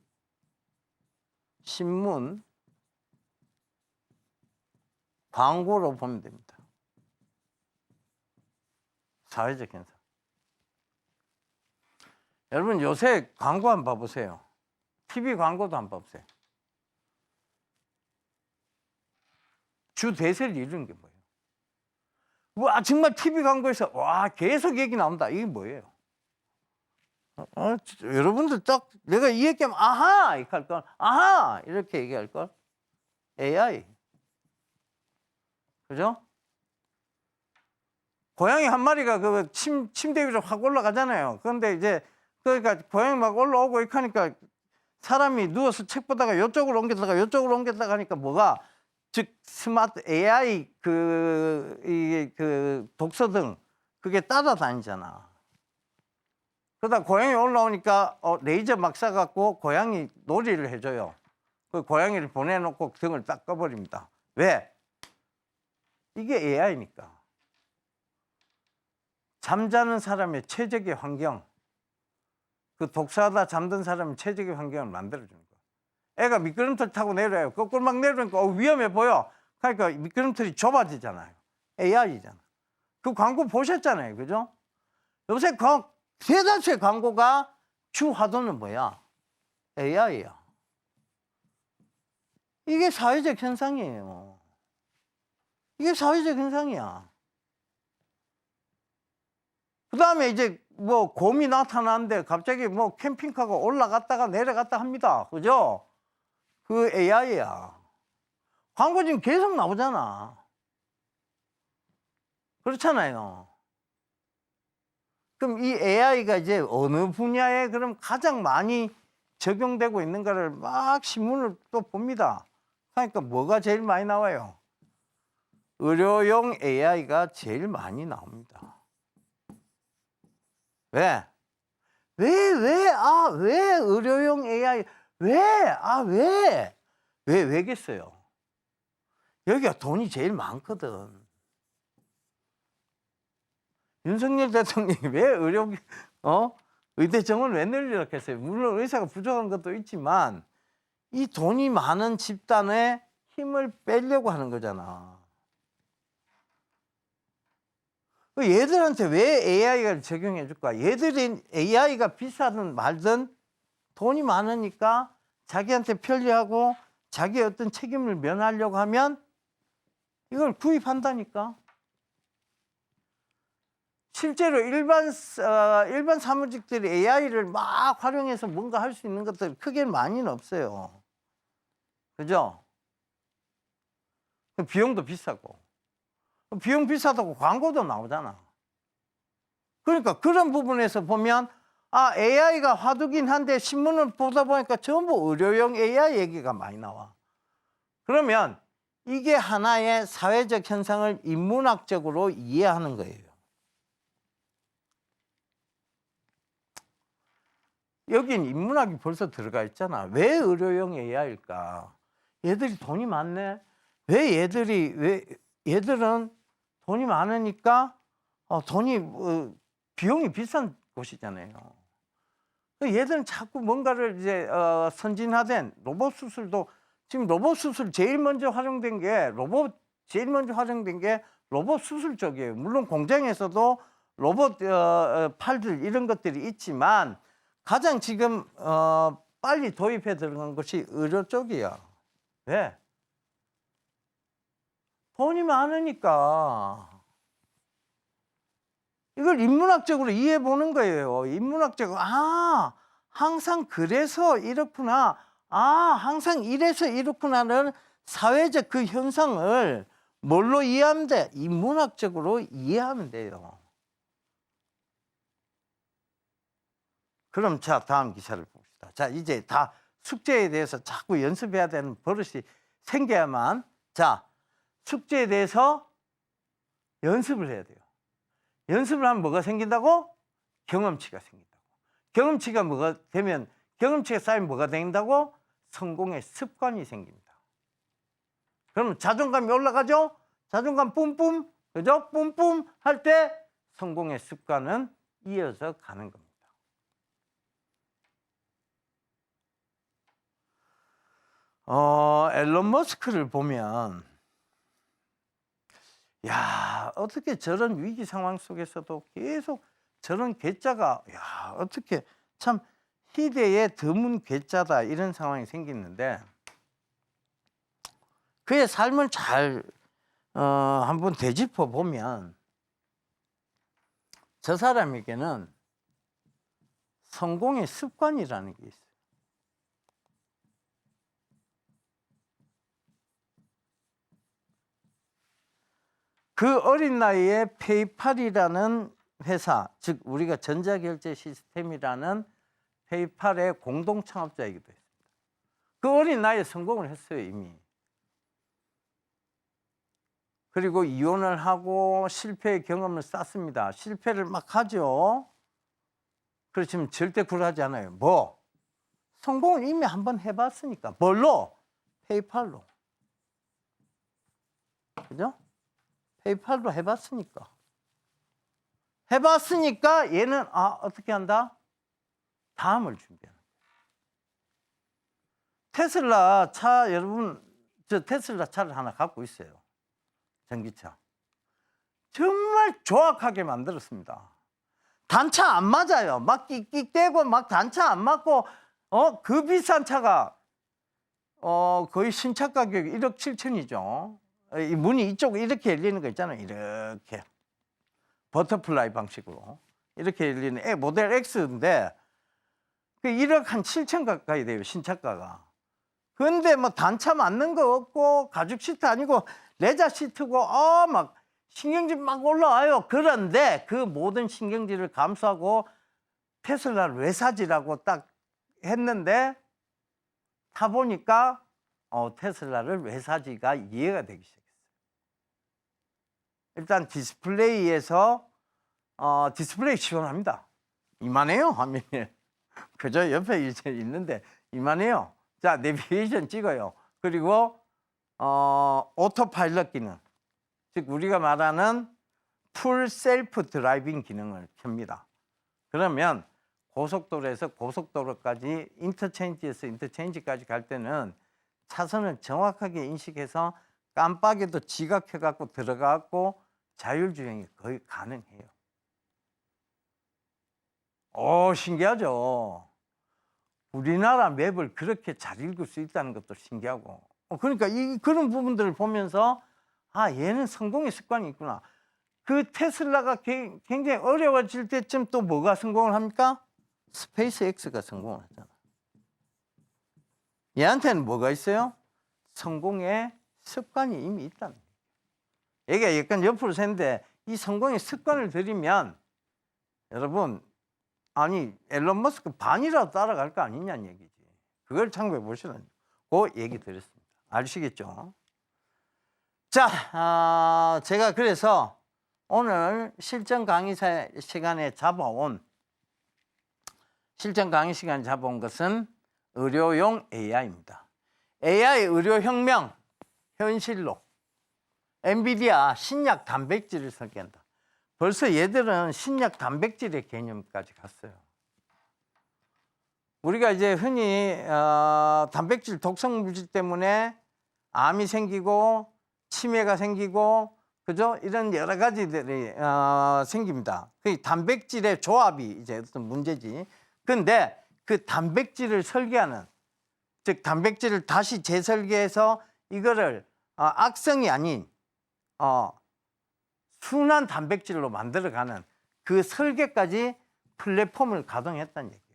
신문, 광고로 보면 됩니다. 사회적 현상. 여러분 요새 광고 한번 봐보세요. TV 광고도 한번 봐보세요. 주 대세를 이루는 게 뭐예요? 와, 정말 TV 광고에서 와 계속 얘기 나온다. 이게 뭐예요? 여러분들 딱 내가 이 얘기하면 아하 이렇게 할 걸, 아하 이렇게 얘기할 걸. AI. 그죠? 고양이 한 마리가 그 침대 위로 확 올라가잖아요. 그런데 이제 그러니까 고양이 막 올라오고 이렇게 하니까 사람이 누워서 책 보다가 이쪽으로 옮겼다가 이쪽으로 옮겼다가 하니까 뭐가 즉 스마트 AI 그 독서등 그게 따라다니잖아. 그러다 고양이 올라오니까 레이저 막 쏴갖고 고양이 놀이를 해줘요. 그 고양이를 보내놓고 등을 딱 꺼버립니다. 왜? 이게 AI니까. 잠자는 사람의 최적의 환경, 그 독서하다 잠든 사람의 최적의 환경을 만들어주는 거야. 애가 미끄럼틀 타고 내려요. 거꾸로 막 내려오니까 위험해 보여. 그러니까 미끄럼틀이 좁아지잖아요. AI잖아. 그 광고 보셨잖아요. 그죠? 요새 대다수의 광고가 주 화두는 뭐야? AI야. 이게 사회적 현상이에요. 이게 사회적 현상이야. 그 다음에 이제 뭐 곰이 나타나는데 갑자기 뭐 캠핑카가 올라갔다가 내려갔다 합니다. 그죠? 그 AI야. 광고 지금 계속 나오잖아. 그렇잖아요. 그럼 이 AI가 이제 어느 분야에 그럼 가장 많이 적용되고 있는가를 막 신문을 또 봅니다. 그러니까 뭐가 제일 많이 나와요? 의료용 AI가 제일 많이 나옵니다. 왜? 왜 의료용 AI? 왜겠어요? 여기가 돈이 제일 많거든. 윤석열 대통령이 왜 의대 정원 왜 늘리려고 했어요? 물론 의사가 부족한 것도 있지만 이 돈이 많은 집단의 힘을 빼려고 하는 거잖아. 얘들한테 왜 AI를 적용해 줄까? 얘들이 AI가 비싸든 말든 돈이 많으니까 자기한테 편리하고 자기의 어떤 책임을 면하려고 하면 이걸 구입한다니까. 실제로 일반 사무직들이 AI를 막 활용해서 뭔가 할 수 있는 것들 크게 많이는 없어요. 그죠? 비용도 비싸고. 비용 비싸다고 광고도 나오잖아. 그러니까 그런 부분에서 보면 AI가 화두긴 한데 신문을 보다 보니까 전부 의료용 AI 얘기가 많이 나와. 그러면 이게 하나의 사회적 현상을 인문학적으로 이해하는 거예요. 여긴 인문학이 벌써 들어가 있잖아. 왜 의료용 AI일까? 얘들이 돈이 많네. 왜 얘들은 돈이 많으니까 비용이 비싼 곳이잖아요. 얘들은 자꾸 뭔가를 이제 선진화된 로봇 수술도 지금 로봇 수술 제일 먼저 활용된 게 로봇 수술 쪽이에요. 물론 공장에서도 로봇 팔들 이런 것들이 있지만 가장 지금 빨리 도입해 들어간 것이 의료 쪽이야. 왜? 돈이 많으니까. 이걸 인문학적으로 이해해 보는 거예요. 인문학적으로 항상 그래서 이렇구나. 항상 이래서 이렇구나는 사회적 그 현상을 뭘로 이해하면 돼? 인문학적으로 이해하면 돼요. 그럼 자, 다음 기사를 봅시다. 자, 이제 다 숙제에 대해서 자꾸 연습해야 되는 버릇이 생겨야만, 자, 숙제에 대해서 연습을 해야 돼요. 연습을 하면 뭐가 생긴다고? 경험치가 생긴다고. 경험치가 뭐가 되면, 경험치가 쌓이면 뭐가 된다고? 성공의 습관이 생깁니다. 그러면 자존감이 올라가죠? 자존감 뿜뿜, 그죠? 뿜뿜 할 때 성공의 습관은 이어서 가는 겁니다. 앨런 머스크를 보면, 야, 어떻게 저런 위기 상황 속에서도 계속 저런 괴짜가, 야, 어떻게 참 희대의 드문 괴짜다, 이런 상황이 생기는데, 그의 삶을 잘 한번 되짚어 보면 저 사람에게는 성공의 습관이라는 게 있어요. 그 어린 나이에 페이팔이라는 회사, 즉 우리가 전자결제 시스템이라는 페이팔의 공동 창업자이기도 했습니다. 그 어린 나이에 성공을 했어요, 이미. 그리고 이혼을 하고 실패의 경험을 쌓습니다. 실패를 막 하죠. 그렇지만 절대 굴하지 않아요. 뭐? 성공을 이미 한번 해봤으니까. 뭘로? 페이팔로. 그죠? 페이팔로 해봤으니까. 얘는 어떻게 한다? 다음을 준비하는 거예요. 테슬라 차, 여러분, 저 테슬라 차를 하나 갖고 있어요. 전기차. 정말 정확하게 만들었습니다. 단차 안 맞아요. 막 끽끽대고 막 단차 안 맞고 그 비싼 차가 거의 신차 가격이 1억 7천이죠. 이 문이 이쪽으로 이렇게 열리는 거 있잖아요. 이렇게 버터플라이 방식으로 이렇게 열리는 모델 X인데 그 1억 한 7천 가까이 돼요, 신차가가. 근데 뭐 단차 맞는 거 없고 가죽 시트 아니고 레자 시트고 막 신경질 막 올라와요. 그런데 그 모든 신경질을 감수하고 테슬라를 왜 사지라고 딱 했는데 타보니까 테슬라를 왜 사지가 이해가 되기 시작했어요. 일단 디스플레이에서 디스플레이 시원합니다. 이만해요, 화면이. 그저 옆에 이제 있는데 이만해요. 자, 내비게이션 찍어요. 그리고 오토파일럿 기능, 즉 우리가 말하는 풀 셀프 드라이빙 기능을 켭니다. 그러면 고속도로에서 고속도로까지, 인터체인지에서 인터체인지까지 갈 때는 차선을 정확하게 인식해서 깜빡이도 지각해갖고 들어가고 자율주행이 거의 가능해요. 신기하죠? 우리나라 맵을 그렇게 잘 읽을 수 있다는 것도 신기하고. 그러니까 그런 부분들을 보면서 얘는 성공의 습관이 있구나. 그 테슬라가 굉장히 어려워질 때쯤 또 뭐가 성공을 합니까? 스페이스X가 성공을 하잖아. 얘한테는 뭐가 있어요? 성공의 습관이 이미 있다는 거예요. 얘가 약간 옆으로 새는데 이 성공의 습관을 들이면 여러분, 앨런 머스크 반이라도 따라갈 거 아니냐는 얘기지. 그걸 참고해 보시라는 그 얘기 드렸습니다. 아시겠죠? 자, 제가 그래서 오늘 실전 강의 시간에 잡아온 것은 의료용 AI입니다. AI 의료혁명 현실로 엔비디아 신약 단백질을 설계한다. 벌써 얘들은 신약 단백질의 개념까지 갔어요. 우리가 이제 흔히 단백질 독성 물질 때문에 암이 생기고 치매가 생기고 그죠? 이런 여러 가지들이 생깁니다. 그 단백질의 조합이 이제 어떤 문제지. 근데 그 단백질을 설계하는, 즉 단백질을 다시 재설계해서 이거를 악성이 아닌 순한 단백질로 만들어가는 그 설계까지 플랫폼을 가동했다는 얘기예요.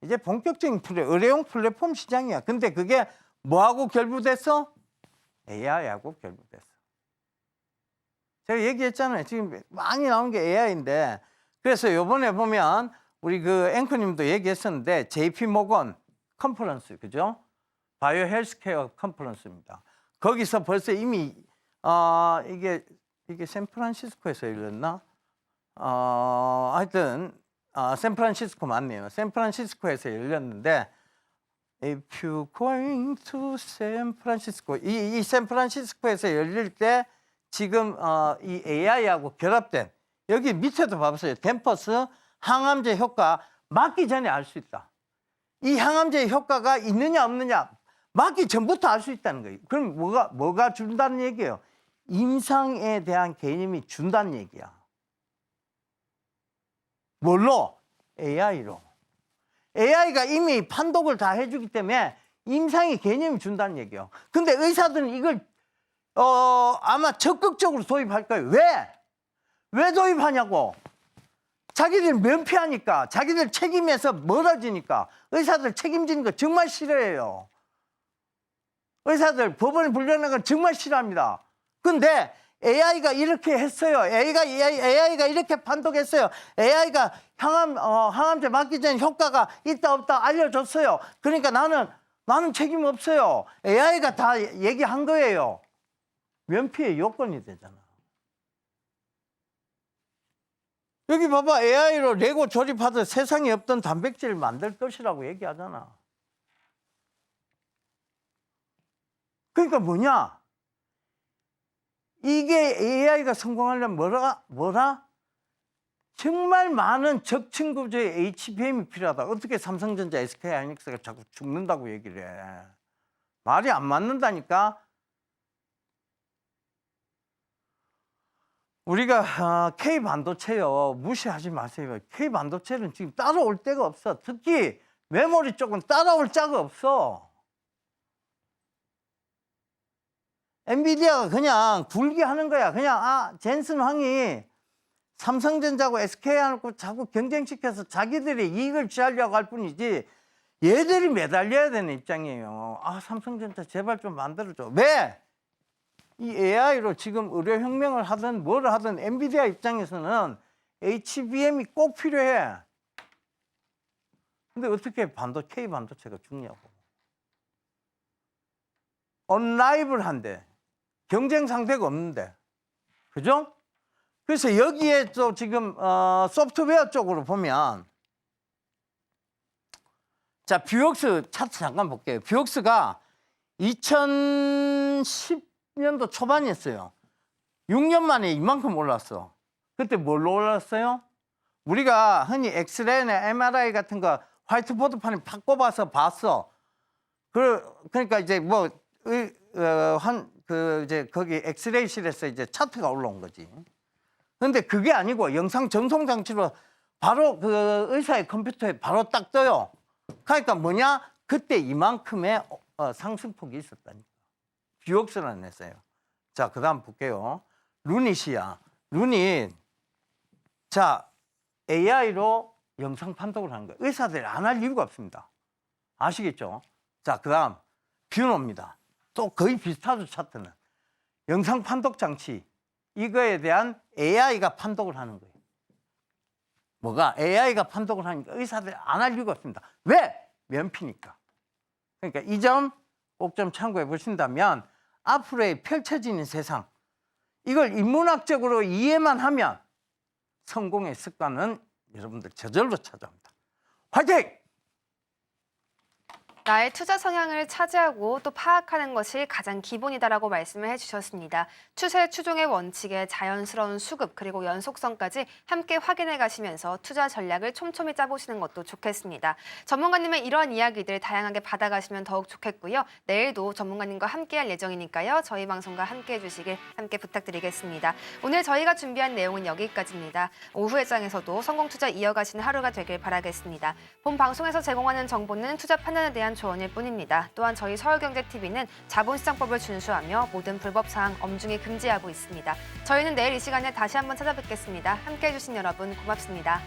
이제 본격적인 의료용 플랫폼 시장이야. 근데 그게 뭐하고 결부됐어? AI하고 결부됐어. 제가 얘기했잖아요. 지금 많이 나온 게 AI인데, 그래서 요번에 보면 우리 그 앵커님도 얘기했었는데 JP 모건 컨퍼런스, 그죠? 바이오 헬스케어 컨퍼런스입니다. 거기서 벌써 이미 이게 샌프란시스코에서 열렸나? 하여튼 샌프란시스코 맞네요. 샌프란시스코에서 열렸는데 If you going to 샌프란시스코, 이 샌프란시스코에서 열릴 때 지금 이 AI하고 결합된, 여기 밑에도 봐보세요. 댐퍼스 항암제 효과 맞기 전에 알 수 있다. 이 항암제의 효과가 있느냐 없느냐 맞기 전부터 알 수 있다는 거예요. 그럼 뭐가 준다는 얘기예요? 임상에 대한 개념이 준다는 얘기야. 뭘로? AI로. AI가 이미 판독을 다 해주기 때문에 임상의 개념이 준다는 얘기예요. 근데 의사들은 이걸 아마 적극적으로 도입할 거예요. 왜 도입하냐고. 자기들 면피하니까, 자기들 책임에서 멀어지니까. 의사들 책임지는 거 정말 싫어해요. 의사들 법원에 불려내는 건 정말 싫어합니다. 근데 AI가 이렇게 했어요. AI가 이렇게 판독했어요. AI가 항암제 맞기 전에 효과가 있다 없다 알려줬어요. 그러니까 나는 책임 없어요. AI가 다 얘기한 거예요. 면피의 요건이 되잖아. 여기 봐봐. AI로 레고 조립하듯 세상에 없던 단백질을 만들 것이라고 얘기하잖아. 그러니까 뭐냐? 이게 AI가 성공하려면 뭐라? 정말 많은 적층 구조의 HBM이 필요하다. 어떻게 삼성전자, SK하이닉스가 자꾸 죽는다고 얘기를 해. 말이 안 맞는다니까. 우리가 K반도체요. 무시하지 마세요. K반도체는 지금 따라올 데가 없어. 특히 메모리 쪽은 따라올 자가 없어. 엔비디아가 그냥 굴게 하는 거야. 그냥 젠슨 황이 삼성전자하고 SK하고 자꾸 경쟁시켜서 자기들의 이익을 취하려고 할 뿐이지 얘들이 매달려야 되는 입장이에요. 삼성전자 제발 좀 만들어줘. 왜? 이 AI로 지금 의료혁명을 하든 뭘 하든 엔비디아 입장에서는 HBM이 꼭 필요해. 근데 어떻게 K 반도체가 죽냐고. 언라이블한데. 경쟁 상대가 없는데. 그죠? 그래서 여기에 또 지금 소프트웨어 쪽으로 보면 자, 뷰옥스 차트 잠깐 볼게요. 뷰옥스가 2010년도 초반이었어요. 6년 만에 이만큼 올랐어. 그때 뭘로 올랐어요? 우리가 흔히 엑스레이나 MRI 같은 거 화이트보드판에 팍 꼽아서 봤어. 그러니까 이제 이제 거기 엑스레이실에서 이제 차트가 올라온 거지. 근데 그게 아니고 영상 전송 장치로 바로 그 의사의 컴퓨터에 바로 딱 떠요. 그러니까 뭐냐? 그때 이만큼의 상승폭이 있었다니까. 뷰옥스라는 회사예요. 자, 그 다음 볼게요. 루닛이야. 루닛. 자, AI로 영상 판독을 하는 거예요. 의사들이 안 할 이유가 없습니다. 아시겠죠? 자, 그 다음 뷰노입니다. 또 거의 비슷하죠, 차트는. 영상 판독 장치. 이거에 대한 AI가 판독을 하는 거예요. 뭐가? AI가 판독을 하니까 의사들이 안 할 이유가 없습니다. 왜? 면피니까. 그러니까 이 점 꼭 좀 참고해 보신다면 앞으로의 펼쳐지는 세상, 이걸 인문학적으로 이해만 하면 성공의 습관은 여러분들 저절로 찾아옵니다. 화이팅! 나의 투자 성향을 차지하고 또 파악하는 것이 가장 기본이다라고 말씀을 해주셨습니다. 추세 추종의 원칙에 자연스러운 수급 그리고 연속성까지 함께 확인해 가시면서 투자 전략을 촘촘히 짜보시는 것도 좋겠습니다. 전문가님의 이런 이야기들 다양하게 받아가시면 더욱 좋겠고요. 내일도 전문가님과 함께할 예정이니까요. 저희 방송과 함께해 주시길 함께 부탁드리겠습니다. 오늘 저희가 준비한 내용은 여기까지입니다. 오후 회장에서도 성공 투자 이어가시는 하루가 되길 바라겠습니다. 본 방송에서 제공하는 정보는 투자 판단에 대한 조언일 뿐입니다. 또한 저희 서울경제TV는 자본시장법을 준수하며 모든 불법 사항 엄중히 금지하고 있습니다. 저희는 내일 이 시간에 다시 한번 찾아뵙겠습니다. 함께해 주신 여러분 고맙습니다.